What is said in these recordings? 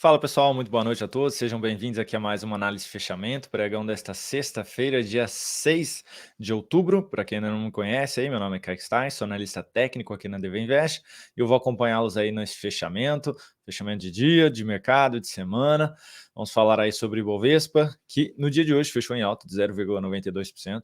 Fala pessoal, muito boa noite a todos, sejam bem-vindos aqui a mais uma análise de fechamento, pregão desta sexta-feira, dia 6 de outubro. Para quem ainda não me conhece, aí, meu nome é Kaique Stein, sou analista técnico aqui na DV Invest e eu vou acompanhá-los aí nesse fechamento de dia, de mercado, de semana. Vamos falar aí sobre o Ibovespa, que no dia de hoje fechou em alta de 0,92%.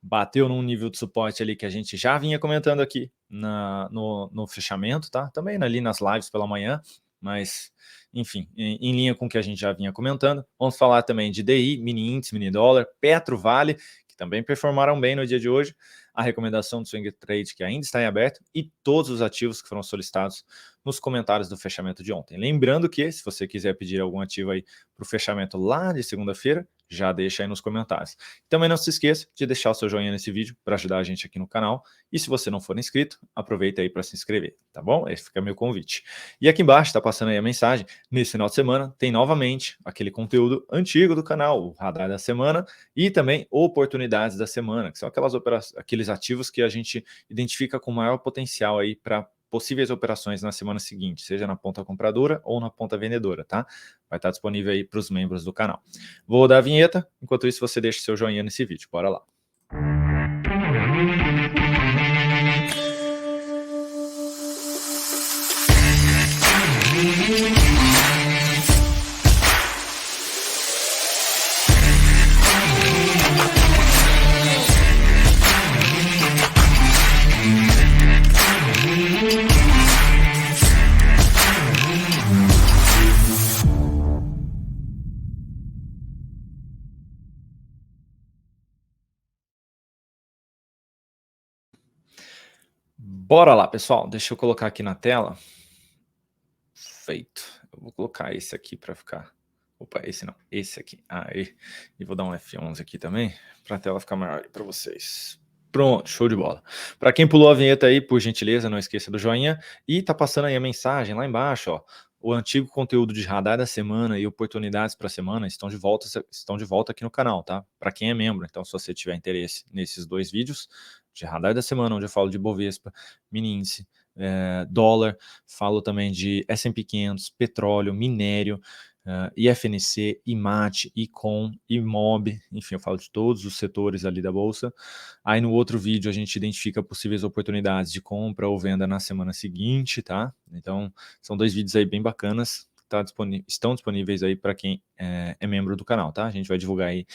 Bateu num nível de suporte ali que a gente já vinha comentando aqui no fechamento, tá? Também ali nas lives pela manhã, mas enfim, em linha com o que a gente já vinha comentando. Vamos falar também de DI, mini índice, mini dólar, Petro, Vale, que também performaram bem no dia de hoje, a recomendação do Swing Trade que ainda está em aberto e todos os ativos que foram solicitados nos comentários do fechamento de ontem. Lembrando que, se você quiser pedir algum ativo aí para o fechamento lá de segunda-feira, já deixa aí nos comentários. Também não se esqueça de deixar o seu joinha nesse vídeo para ajudar a gente aqui no canal. E se você não for inscrito, aproveita aí para se inscrever, tá bom? Esse fica meu convite. E aqui embaixo está passando aí a mensagem. Nesse final de semana tem novamente aquele conteúdo antigo do canal, o Radar da Semana e também oportunidades da semana, que são aqueles ativos que a gente identifica com maior potencial aí para possíveis operações na semana seguinte, seja na ponta compradora ou na ponta vendedora, tá? Vai estar disponível aí para os membros do canal. Vou dar a vinheta, enquanto isso você deixa seu joinha nesse vídeo, bora lá. Bora lá, pessoal. Deixa eu colocar aqui na tela. Feito. Eu vou colocar esse aqui para ficar... Opa, esse não. Esse aqui. Aí. E vou dar um F11 aqui também, para a tela ficar maior para vocês. Pronto, show de bola. Para quem pulou a vinheta aí, por gentileza, não esqueça do joinha. E tá passando aí a mensagem lá embaixo, ó. O antigo conteúdo de radar da semana e oportunidades para a semana estão de volta aqui no canal, tá? Para quem é membro. Então, se você tiver interesse nesses dois vídeos, de radar da semana, onde eu falo de Bovespa, mini índice, dólar, falo também de S&P 500, petróleo, minério, IFNC, IMAT, ICOM, IMOB, enfim, eu falo de todos os setores ali da Bolsa. Aí no outro vídeo a gente identifica possíveis oportunidades de compra ou venda na semana seguinte, tá? Então, são dois vídeos aí bem bacanas, estão disponíveis aí para quem é membro do canal, tá? A gente vai divulgar aí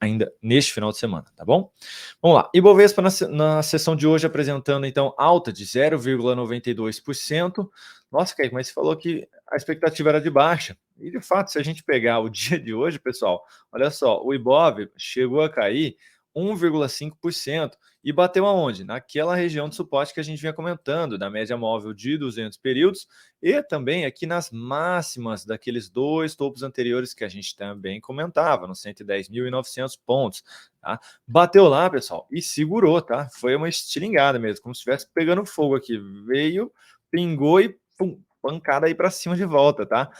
ainda neste final de semana, tá bom? Vamos lá, Ibovespa na sessão de hoje apresentando então alta de 0,92%. Nossa, Kaique, mas você falou que a expectativa era de baixa. E de fato, se a gente pegar o dia de hoje, pessoal, olha só, o Ibov chegou a cair 1,5% e bateu aonde? Naquela região de suporte que a gente vinha comentando, da média móvel de 200 períodos e também aqui nas máximas daqueles dois topos anteriores que a gente também comentava, nos 110.900 pontos. Tá? Bateu lá, pessoal, e segurou, tá? Foi uma estilingada mesmo, como se estivesse pegando fogo aqui. Veio, pingou e pum, pancada aí para cima de volta, tá?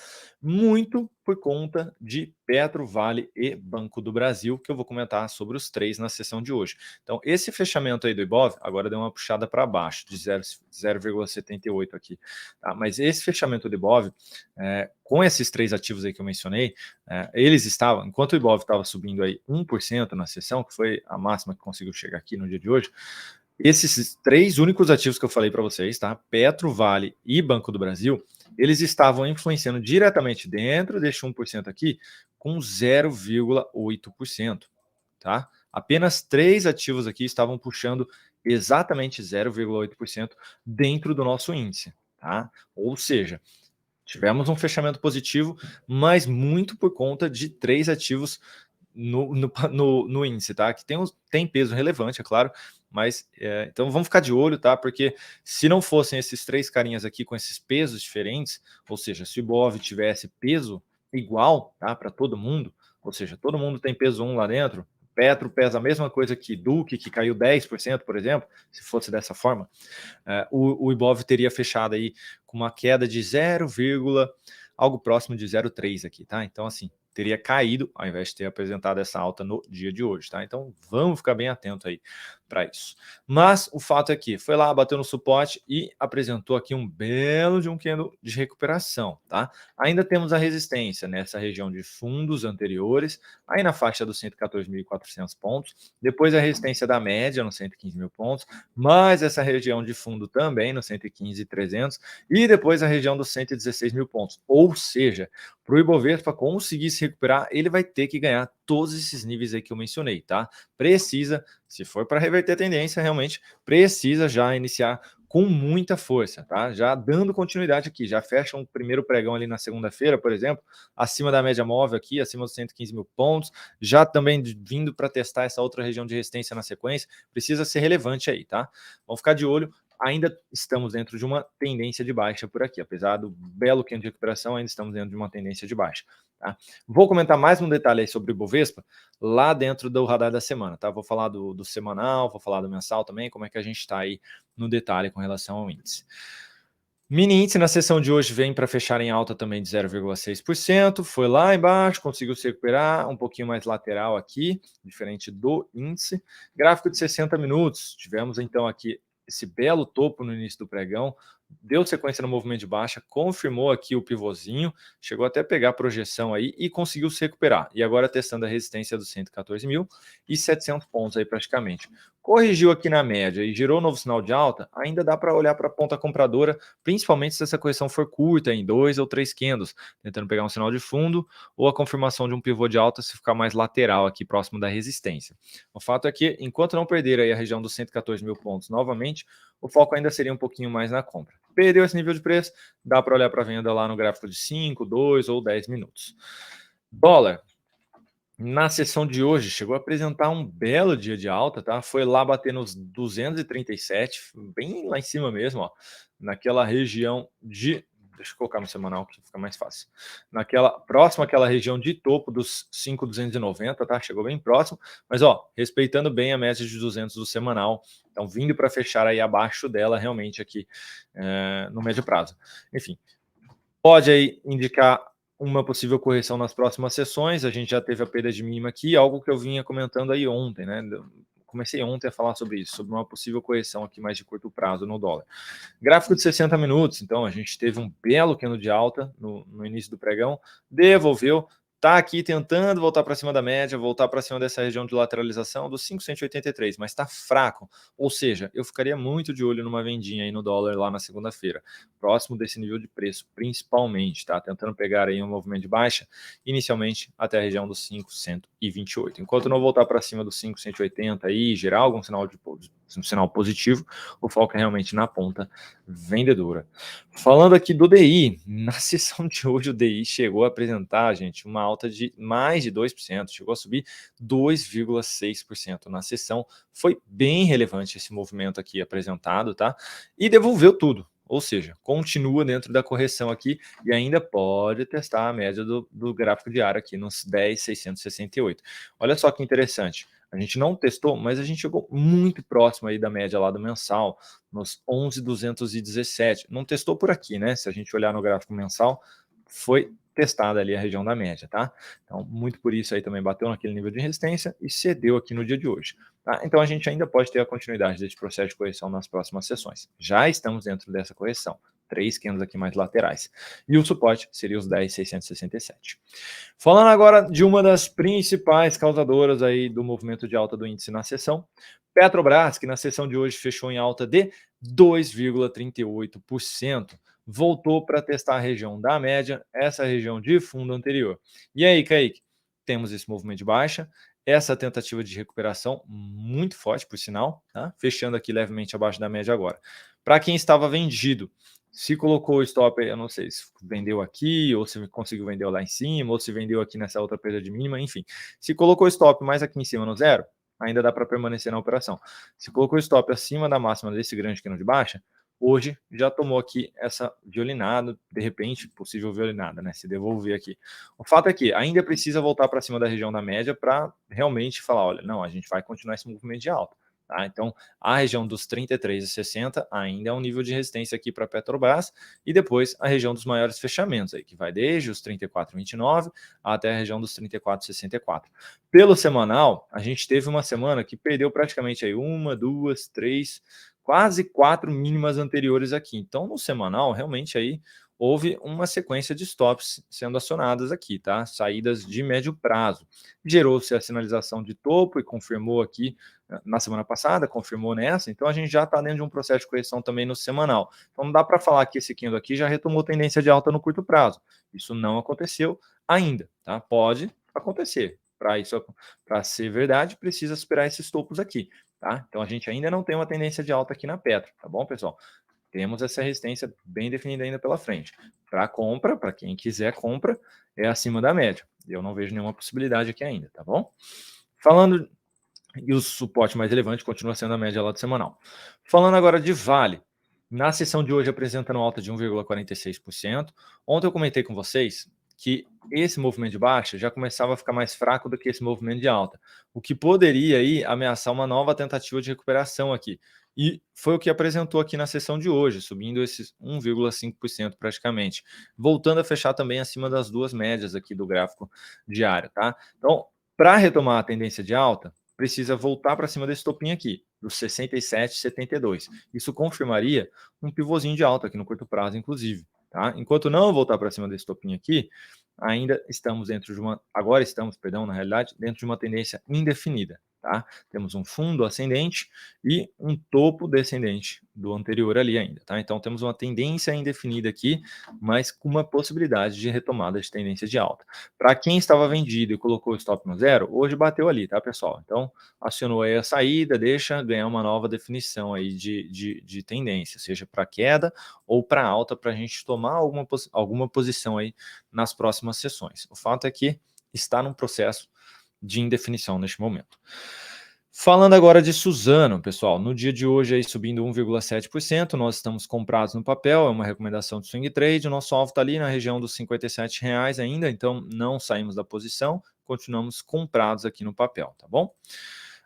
Muito por conta de Petro, Vale e Banco do Brasil, que eu vou comentar sobre os três na sessão de hoje. Então, esse fechamento aí do Ibov, agora deu uma puxada para baixo, de 0,78 aqui. Tá? Mas esse fechamento do Ibov, com esses três ativos aí que eu mencionei, eles estavam, enquanto o Ibov estava subindo aí 1% na sessão, que foi a máxima que conseguiu chegar aqui no dia de hoje, esses três únicos ativos que eu falei para vocês, tá? Petro, Vale e Banco do Brasil, eles estavam influenciando diretamente dentro deste 1% aqui com 0,8%, tá? Apenas três ativos aqui estavam puxando exatamente 0,8% dentro do nosso índice, tá? Ou seja, tivemos um fechamento positivo, mas muito por conta de três ativos no índice, tá? Que tem peso relevante, é claro, mas então vamos ficar de olho, tá? Porque se não fossem esses três carinhas aqui com esses pesos diferentes, ou seja, se o Ibov tivesse peso igual, tá? Para todo mundo, ou seja, todo mundo tem peso 1 lá dentro, Petro pesa a mesma coisa que Duque, que caiu 10%, por exemplo, se fosse dessa forma, o Ibov teria fechado aí com uma queda de algo próximo de 0,3 aqui, tá? Então, assim, teria caído, ao invés de ter apresentado essa alta no dia de hoje, tá? Então vamos ficar bem atento aí para isso. Mas o fato é que foi lá, bateu no suporte e apresentou aqui um belo de um candle de recuperação, tá? Ainda temos a resistência nessa região de fundos anteriores, aí na faixa dos 114.400 pontos, depois a resistência da média nos 115.000 pontos, mais essa região de fundo também no 115.300 e depois a região dos 116.000 pontos. Ou seja, para o Ibovespa conseguir se recuperar, ele vai ter que ganhar todos esses níveis aí que eu mencionei, tá? Precisa, se for para reverter a tendência, realmente precisa já iniciar com muita força, tá? Já dando continuidade aqui, já fecha um primeiro pregão ali na segunda-feira, por exemplo, acima da média móvel aqui, acima dos 115.000 pontos, já também vindo para testar essa outra região de resistência na sequência, precisa ser relevante aí, tá? Vamos ficar de olho. Ainda estamos dentro de uma tendência de baixa por aqui, apesar do belo candle de recuperação, ainda estamos dentro de uma tendência de baixa, tá? Vou comentar mais um detalhe aí sobre o Ibovespa lá dentro do radar da semana, tá? Vou falar do semanal, vou falar do mensal também, como é que a gente está aí no detalhe com relação ao índice. Mini índice na sessão de hoje vem para fechar em alta também de 0,6%, foi lá embaixo, conseguiu se recuperar, um pouquinho mais lateral aqui, diferente do índice. Gráfico de 60 minutos, tivemos então aqui esse belo topo no início do pregão, deu sequência no movimento de baixa, confirmou aqui o pivôzinho, chegou até a pegar a projeção aí e conseguiu se recuperar. E agora testando a resistência dos 114.700 pontos aí praticamente. Corrigiu aqui na média e gerou um novo sinal de alta, ainda dá para olhar para a ponta compradora, principalmente se essa correção for curta, em 2 ou 3 candles, tentando pegar um sinal de fundo ou a confirmação de um pivô de alta se ficar mais lateral aqui próximo da resistência. O fato é que, enquanto não perder aí a região dos 114.000 pontos novamente, o foco ainda seria um pouquinho mais na compra. Perdeu esse nível de preço, dá para olhar para a venda lá no gráfico de 5, 2 ou 10 minutos. Dólar. Na sessão de hoje, chegou a apresentar um belo dia de alta, tá? Foi lá bater nos 237, bem lá em cima mesmo, ó, naquela região de... Deixa eu colocar no semanal que fica mais fácil. Naquela próxima àquela região de topo dos 5.290, tá? Chegou bem próximo, mas ó, respeitando bem a média de 200 do semanal, então vindo para fechar aí abaixo dela realmente aqui no médio prazo. Enfim, pode aí indicar uma possível correção nas próximas sessões. A gente já teve a perda de mínima aqui, algo que eu vinha comentando aí ontem, né? Comecei ontem a falar sobre isso, sobre uma possível correção aqui mais de curto prazo no dólar. Gráfico de 60 minutos, então a gente teve um belo candle de alta no início do pregão, devolveu, tá aqui tentando voltar para cima da média, voltar para cima dessa região de lateralização dos 5.183, mas está fraco. Ou seja, eu ficaria muito de olho numa vendinha aí no dólar lá na segunda-feira, próximo desse nível de preço, principalmente, tá? Tentando pegar aí um movimento de baixa, inicialmente até a região dos 5.128. Enquanto não voltar para cima dos 5.180 aí, gerar algum sinal um sinal positivo, o foco é realmente na ponta vendedora. Falando aqui do DI, na sessão de hoje o DI chegou a apresentar, gente, uma alta de mais de 2%, chegou a subir 2,6% na sessão. Foi bem relevante esse movimento aqui apresentado, tá? E devolveu tudo. Ou seja, continua dentro da correção aqui e ainda pode testar a média do gráfico diário aqui nos 10.668. Olha só que interessante. A gente não testou, mas a gente chegou muito próximo aí da média lá do mensal, nos 11.217. Não testou por aqui, né? Se a gente olhar no gráfico mensal, foi testada ali a região da média, tá? Então, muito por isso aí também bateu naquele nível de resistência e cedeu aqui no dia de hoje, tá? Então, a gente ainda pode ter a continuidade desse processo de correção nas próximas sessões. Já estamos dentro dessa correção. 3 candles aqui mais laterais. E o suporte seria os 10.667. Falando agora de uma das principais causadoras aí do movimento de alta do índice na sessão, Petrobras, que na sessão de hoje fechou em alta de 2,38%, voltou para testar a região da média, essa região de fundo anterior. E aí, Kaique, temos esse movimento de baixa, essa tentativa de recuperação muito forte, por sinal, tá? Fechando aqui levemente abaixo da média agora. Para quem estava vendido, se colocou o stop, eu não sei se vendeu aqui, ou se conseguiu vender lá em cima, ou se vendeu aqui nessa outra perda de mínima, enfim. Se colocou o stop mais aqui em cima no zero, ainda dá para permanecer na operação. Se colocou o stop acima da máxima desse grande candle de baixa, hoje já tomou aqui essa violinada, de repente, possível violinada, né? Se devolver aqui. O fato é que ainda precisa voltar para cima da região da média para realmente falar, olha, não, a gente vai continuar esse movimento de alta. tá? Então, a região dos 33,60 ainda é um nível de resistência aqui para a Petrobras, e depois a região dos maiores fechamentos, aí, que vai desde os 34,29 até a região dos 34,64. Pelo semanal, a gente teve uma semana que perdeu praticamente aí uma, duas, três, quase 4 mínimas anteriores aqui. Então, no semanal, realmente aí houve uma sequência de stops sendo acionadas aqui, tá? Saídas de médio prazo. Gerou-se a sinalização de topo e confirmou aqui na semana passada, confirmou nessa, então a gente já está dentro de um processo de correção também no semanal. Então não dá para falar que esse candle aqui já retomou tendência de alta no curto prazo. Isso não aconteceu ainda, tá? Pode acontecer. Para ser verdade, precisa superar esses topos aqui, tá? Então a gente ainda não tem uma tendência de alta aqui na Petro, tá bom, pessoal? Temos essa resistência bem definida ainda pela frente. Para compra, para quem quiser compra, é acima da média. Eu não vejo nenhuma possibilidade aqui ainda, tá bom? Falando, e o suporte mais relevante continua sendo a média lá do semanal. Falando agora de Vale, na sessão de hoje apresentando alta de 1,46%. Ontem eu comentei com vocês que esse movimento de baixa já começava a ficar mais fraco do que esse movimento de alta, o que poderia aí ameaçar uma nova tentativa de recuperação aqui. E foi o que apresentou aqui na sessão de hoje, subindo esses 1,5% praticamente, voltando a fechar também acima das duas médias aqui do gráfico diário, tá? Então, para retomar a tendência de alta, precisa voltar para cima desse topinho aqui, dos 67,72. Isso confirmaria um pivôzinho de alta aqui no curto prazo, inclusive. Tá? Enquanto não voltar para cima desse topinho aqui, ainda estamos dentro de uma. Agora estamos, perdão, na realidade, dentro de uma tendência indefinida. Tá? Temos um fundo ascendente e um topo descendente do anterior ali ainda. Tá? Então temos uma tendência indefinida aqui, mas com uma possibilidade de retomada de tendência de alta. Para quem estava vendido e colocou o stop no zero, hoje bateu ali, tá, pessoal? Então acionou aí a saída, deixa ganhar uma nova definição aí de tendência, seja para queda ou para alta, para a gente tomar alguma posição aí nas próximas sessões. O fato é que está num processo de indefinição neste momento. Falando agora de Suzano, pessoal, no dia de hoje aí subindo 1,7%, nós estamos comprados no papel, é uma recomendação de swing trade, o nosso alvo está ali na região dos R$ 57,00 ainda, então não saímos da posição, continuamos comprados aqui no papel, tá bom?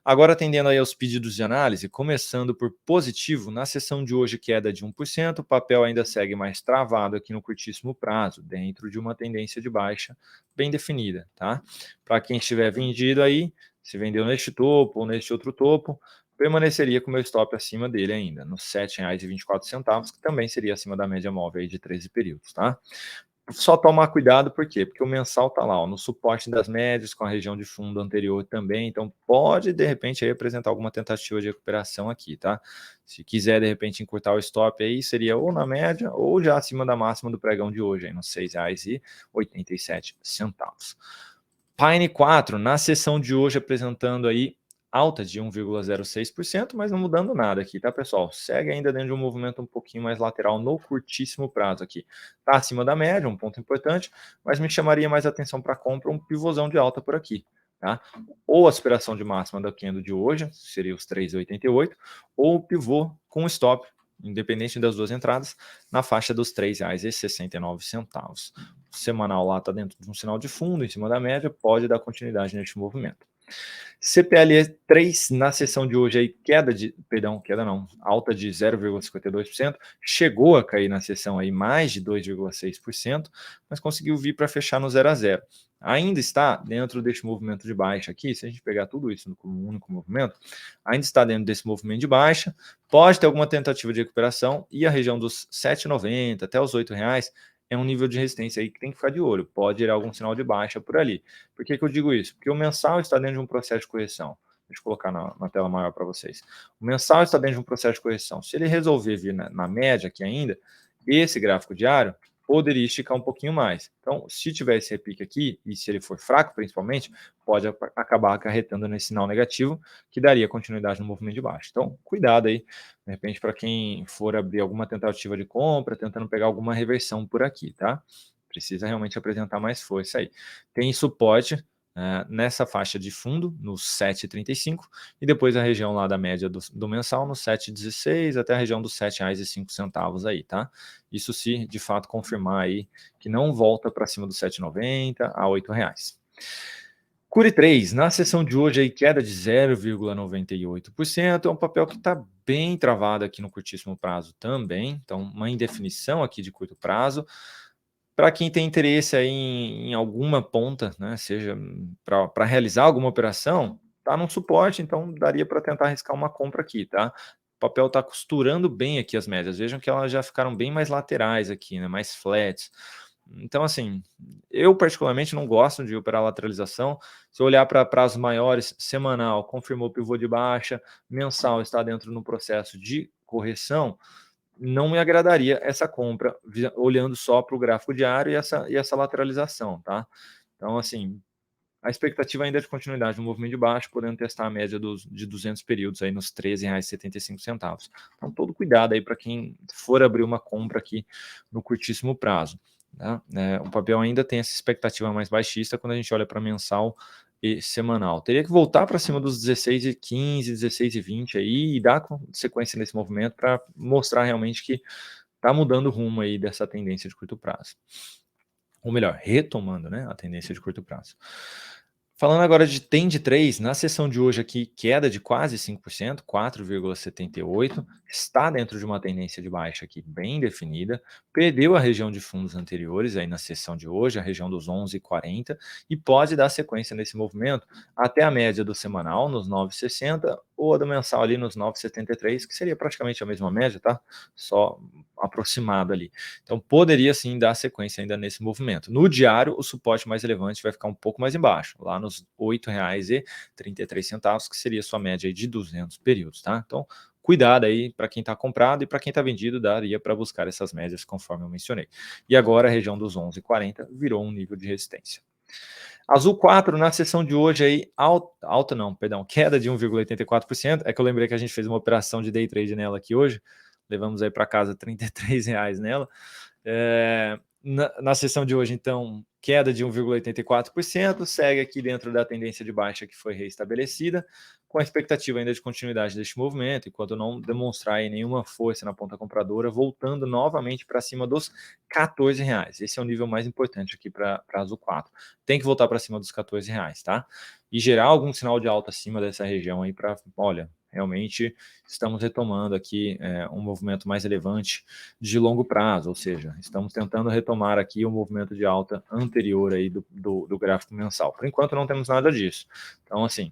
Agora atendendo aí aos pedidos de análise, começando por positivo, na sessão de hoje queda de 1%, o papel ainda segue mais travado aqui no curtíssimo prazo, dentro de uma tendência de baixa bem definida, tá? Para quem estiver vendido aí, se vendeu neste topo ou neste outro topo, permaneceria com o meu stop acima dele ainda, nos R$ 7,24, que também seria acima da média móvel aí de 13 períodos, tá? Só tomar cuidado, por quê? Porque o mensal está lá, ó, no suporte das médias, com a região de fundo anterior também, então pode, de repente, aí apresentar alguma tentativa de recuperação aqui, tá? Se quiser, de repente, encurtar o stop aí, seria ou na média, ou já acima da máxima do pregão de hoje, aí, nos R$ 6,87. Pine 4, na sessão de hoje, apresentando aí alta de 1,06%, mas não mudando nada aqui, tá, pessoal? Segue ainda dentro de um movimento um pouquinho mais lateral no curtíssimo prazo aqui. Tá acima da média, um ponto importante, mas me chamaria mais atenção para compra um pivôzão de alta por aqui, tá? Ou a aspiração de máxima da candle de hoje, seria os 3,88, ou o pivô com stop, independente das duas entradas, na faixa dos R$ 3,69. O semanal lá está dentro de um sinal de fundo, em cima da média, pode dar continuidade neste movimento. CPLE 3 na sessão de hoje aí alta de 0,52%, chegou a cair na sessão aí mais de 2,6%, mas conseguiu vir para fechar no 0 a 0. Ainda está dentro deste movimento de baixa aqui, se a gente pegar tudo isso como um único movimento, ainda está dentro desse movimento de baixa, pode ter alguma tentativa de recuperação e a região dos R$ 7,90 até os R$ 8,00 é um nível de resistência aí que tem que ficar de olho, pode ir algum sinal de baixa por ali. Por que eu digo isso? Porque o mensal está dentro de um processo de correção. Deixa eu colocar na tela maior para vocês. O mensal está dentro de um processo de correção. Se ele resolver vir na média aqui ainda, esse gráfico diário poderia esticar um pouquinho mais. Então, se tiver esse repique aqui, e se ele for fraco principalmente, pode acabar acarretando nesse sinal negativo, que daria continuidade no movimento de baixo. Então, cuidado aí, de repente, para quem for abrir alguma tentativa de compra, tentando pegar alguma reversão por aqui, tá? Precisa realmente apresentar mais força aí. Tem suporte nessa faixa de fundo, no 7,35, e depois a região lá da média do mensal, no 7,16, até a região dos R$ 7,05 aí, tá? Isso se de fato confirmar aí que não volta para cima dos 7,90 a R$ 8,00. Cure 3 na sessão de hoje aí queda de 0,98%, é um papel que está bem travado aqui no curtíssimo prazo também, então uma indefinição aqui de curto prazo. Para quem tem interesse aí em alguma ponta, né, seja para realizar alguma operação, tá num suporte, então daria para tentar arriscar uma compra aqui, tá? O papel está costurando bem aqui as médias, vejam que elas já ficaram bem mais laterais aqui, né, mais flats. Então, assim, eu particularmente não gosto de operar lateralização. Se eu olhar para prazos maiores, semanal, confirmou pivô de baixa, mensal está dentro no processo de correção, não me agradaria essa compra, olhando só para o gráfico diário e essa lateralização, tá? Então, assim, a expectativa ainda é de continuidade do movimento de baixo, podendo testar a média de 200 períodos aí nos R$ 13,75. Então, todo cuidado aí para quem for abrir uma compra aqui no curtíssimo prazo. Tá? O papel ainda tem essa expectativa mais baixista quando a gente olha para mensal e semanal. Teria que voltar para cima dos 16,15, 16,20 aí e dar sequência nesse movimento para mostrar realmente que está mudando o rumo aí dessa tendência de curto prazo. Ou melhor, retomando, né, a tendência de curto prazo. Falando agora de TEND 3, na sessão de hoje aqui, queda de quase 5%, 4,78%, está dentro de uma tendência de baixa aqui bem definida, perdeu a região de fundos anteriores aí na sessão de hoje, a região dos 11,40, e pode dar sequência nesse movimento até a média do semanal nos 9,60 ou a do mensal ali nos 9,73, que seria praticamente a mesma média, tá? Só aproximado ali. Então poderia sim dar sequência ainda nesse movimento. No diário, o suporte mais relevante vai ficar um pouco mais embaixo, lá nos R$ 8,33, que seria a sua média aí de 200 períodos, tá? Então, cuidado aí para quem está comprado e para quem está vendido, daria para buscar essas médias conforme eu mencionei. E agora a região dos 11,40 virou um nível de resistência. Azul 4 na sessão de hoje aí, alta não, perdão, queda de 1,84%, é que eu lembrei que a gente fez uma operação de day trade nela aqui hoje, levamos aí para casa R$ 33 nela, na sessão de hoje, então, queda de 1,84%, segue aqui dentro da tendência de baixa que foi reestabelecida, com a expectativa ainda de continuidade deste movimento, enquanto não demonstrar aí nenhuma força na ponta compradora, voltando novamente para cima dos R$ 14. Esse é o nível mais importante aqui para Azul 4. Tem que voltar para cima dos R$ 14, tá? E gerar algum sinal de alta acima dessa região aí para, olha, realmente estamos retomando aqui um movimento mais relevante de longo prazo, ou seja, estamos tentando retomar aqui o movimento de alta anterior aí do gráfico mensal. Por enquanto não temos nada disso. Então, assim,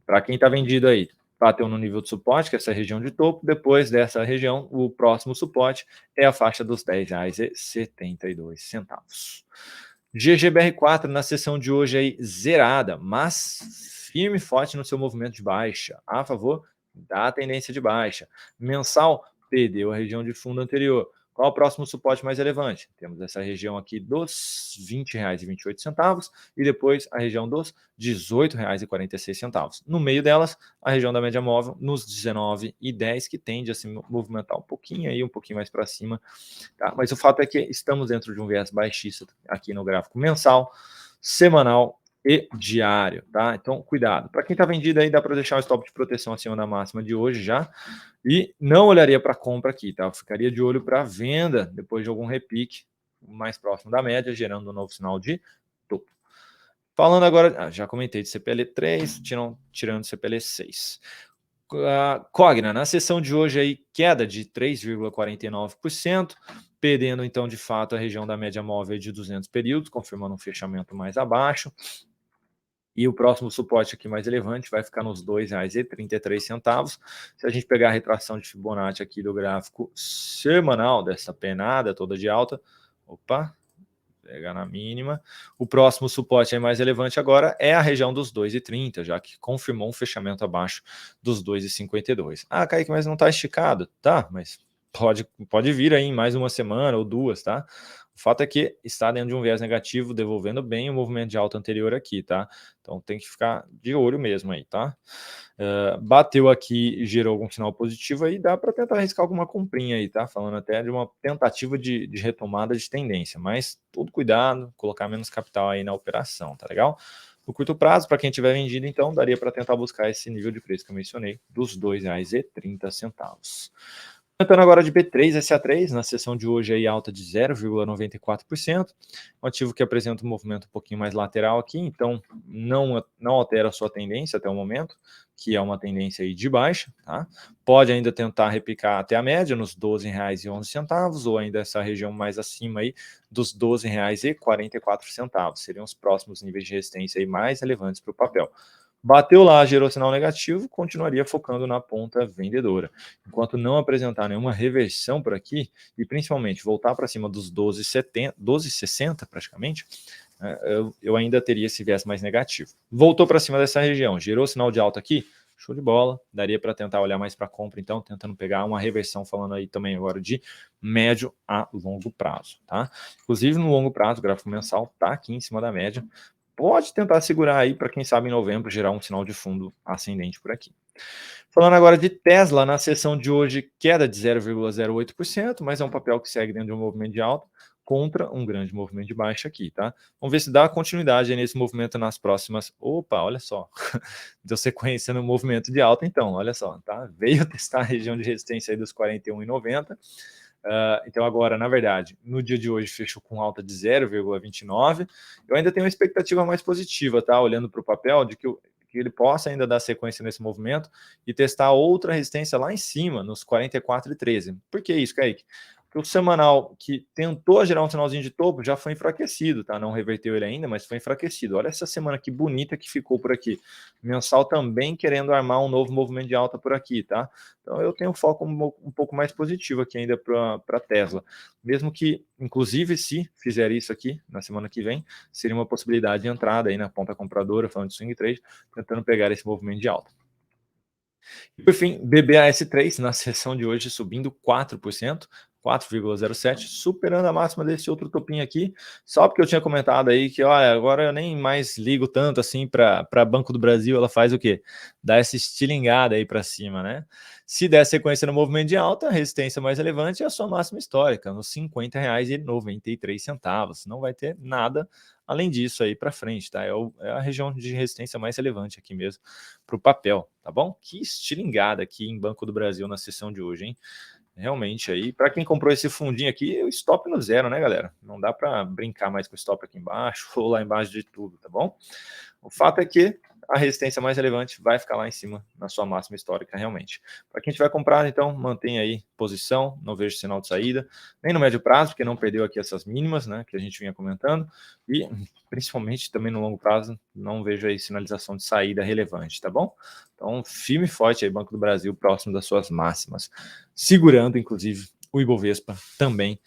para quem está vendido aí, bateu no nível de suporte, que é essa região de topo, depois dessa região, o próximo suporte é a faixa dos R$ 10,72. GGBR4 na sessão de hoje aí zerada, mas firme e forte no seu movimento de baixa, a favor da tendência de baixa. Mensal perdeu a região de fundo anterior. Qual o próximo suporte mais relevante? Temos essa região aqui dos R$ 20,28 e depois a região dos R$ 18,46. No meio delas, a região da média móvel nos R$ 19,10, que tende a se movimentar um pouquinho aí, um pouquinho mais para cima. Tá? Mas o fato é que estamos dentro de um viés baixista aqui no gráfico mensal, semanal e diário, tá? Então, cuidado. Para quem está vendido aí, dá para deixar o stop de proteção acima da máxima de hoje já. E não olharia para compra aqui, tá? Eu ficaria de olho para venda depois de algum repique mais próximo da média, gerando um novo sinal de topo. Falando agora, já comentei de CPL 3, tirando CPL 6. Cogna, na sessão de hoje aí, queda de 3,49%, perdendo então de fato a região da média móvel de 200 períodos, confirmando um fechamento mais abaixo. E o próximo suporte aqui mais relevante vai ficar nos R$ 2,33. Se a gente pegar a retração de Fibonacci aqui do gráfico semanal, dessa penada toda de alta, pegar na mínima. O próximo suporte aí mais relevante agora é a região dos 2,30, já que confirmou um fechamento abaixo dos 2,52. Ah, Kaique, mas não está esticado. Tá, mas pode vir aí em mais uma semana ou duas, tá? O fato é que está dentro de um viés negativo, devolvendo bem o movimento de alta anterior aqui, tá? Então tem que ficar de olho mesmo aí, tá? Bateu aqui e gerou algum sinal positivo aí, dá para tentar arriscar alguma comprinha aí, tá? Falando até de uma tentativa de retomada de tendência, mas todo cuidado, colocar menos capital aí na operação, tá legal? No curto prazo, para quem tiver vendido, então, daria para tentar buscar esse nível de preço que eu mencionei, dos R$ 2,30. Comentando agora de B3SA3, na sessão de hoje aí alta de 0,94%, um ativo que apresenta um movimento um pouquinho mais lateral aqui, então não altera a sua tendência até o momento, que é uma tendência aí de baixa, tá? Pode ainda tentar repicar até a média nos R$ 12,11, ou ainda essa região mais acima aí dos R$ 12,44, seriam os próximos níveis de resistência aí mais relevantes para o papel. Bateu lá, gerou sinal negativo, continuaria focando na ponta vendedora. Enquanto não apresentar nenhuma reversão por aqui, e principalmente voltar para cima dos 12,70, 12,60 praticamente, eu ainda teria esse viés mais negativo. Voltou para cima dessa região, gerou sinal de alta aqui, show de bola, daria para tentar olhar mais para a compra, então, tentando pegar uma reversão, falando aí também agora de médio a longo prazo, tá? Inclusive, no longo prazo, o gráfico mensal está aqui em cima da média, pode tentar segurar aí para quem sabe em novembro gerar um sinal de fundo ascendente por aqui. Falando agora de Tesla, na sessão de hoje, queda de 0,08%, mas é um papel que segue dentro de um movimento de alta contra um grande movimento de baixa aqui, tá? Vamos ver se dá continuidade nesse movimento nas próximas. Opa, olha só, deu sequência no movimento de alta, então, olha só, tá? Veio testar a região de resistência aí dos 41,90. Então agora, na verdade, no dia de hoje fechou com alta de 0,29. Eu ainda tenho uma expectativa mais positiva, tá? Olhando para o papel, de que ele possa ainda dar sequência nesse movimento e testar outra resistência lá em cima, nos 44,13. Por que isso, Kaique? Porque o semanal que tentou gerar um sinalzinho de topo já foi enfraquecido, tá? Não reverteu ele ainda, mas foi enfraquecido. Olha essa semana que bonita que ficou por aqui. Mensal também querendo armar um novo movimento de alta por aqui, tá? Então eu tenho um foco um pouco mais positivo aqui ainda para a Tesla. Mesmo que, inclusive, se fizer isso aqui na semana que vem, seria uma possibilidade de entrada aí na ponta compradora, falando de swing trade, tentando pegar esse movimento de alta. E por fim, BBAS3 na sessão de hoje subindo 4%, 4,07, superando a máxima desse outro topinho aqui, só porque eu tinha comentado aí que, olha, agora eu nem mais ligo tanto assim para Banco do Brasil, ela faz o quê? Dá essa estilingada aí para cima, né? Se der sequência no movimento de alta, a resistência mais relevante é a sua máxima histórica, nos R$ 50,93. Não vai ter nada além disso aí para frente, tá? É a região de resistência mais relevante aqui mesmo para o papel, tá bom? Que estilingada aqui em Banco do Brasil na sessão de hoje, hein? Realmente aí, para quem comprou esse fundinho aqui, o stop no zero, né, galera? Não dá para brincar mais com o stop aqui embaixo ou lá embaixo de tudo, tá bom? O fato é que a resistência mais relevante vai ficar lá em cima na sua máxima histórica, realmente. Para quem tiver comprado, então, mantenha aí posição, não vejo sinal de saída, nem no médio prazo, porque não perdeu aqui essas mínimas, né, que a gente vinha comentando, e principalmente também no longo prazo, não vejo aí sinalização de saída relevante, tá bom? Então, firme e forte aí, Banco do Brasil, próximo das suas máximas, segurando, inclusive, o Ibovespa também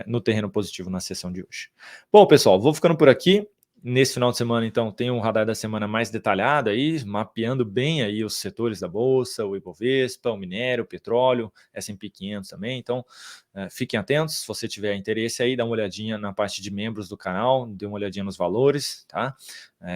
no terreno positivo na sessão de hoje. Bom, pessoal, vou ficando por aqui. Nesse final de semana, então, tem um radar da semana mais detalhado aí, mapeando bem aí os setores da Bolsa, o Ibovespa, o minério, o petróleo, S&P 500 também. Então, fiquem atentos, se você tiver interesse aí, dá uma olhadinha na parte de membros do canal, dê uma olhadinha nos valores, tá?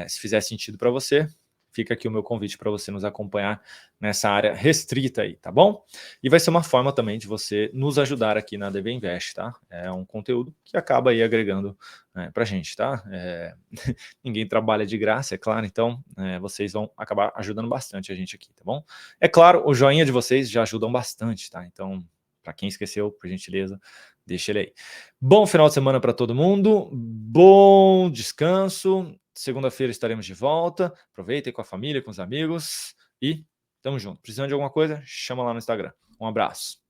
Se fizer sentido para você, fica aqui o meu convite para você nos acompanhar nessa área restrita aí, tá bom? E vai ser uma forma também de você nos ajudar aqui na DB Invest, tá? É um conteúdo que acaba aí agregando para a gente, tá? Ninguém trabalha de graça, é claro, então vocês vão acabar ajudando bastante a gente aqui, tá bom? É claro, o joinha de vocês já ajudam bastante, tá? Então, para quem esqueceu, por gentileza, deixa ele aí. Bom final de semana para todo mundo, bom descanso. Segunda-feira estaremos de volta. Aproveitem com a família, com os amigos e tamo junto. Precisando de alguma coisa, chama lá no Instagram. Um abraço.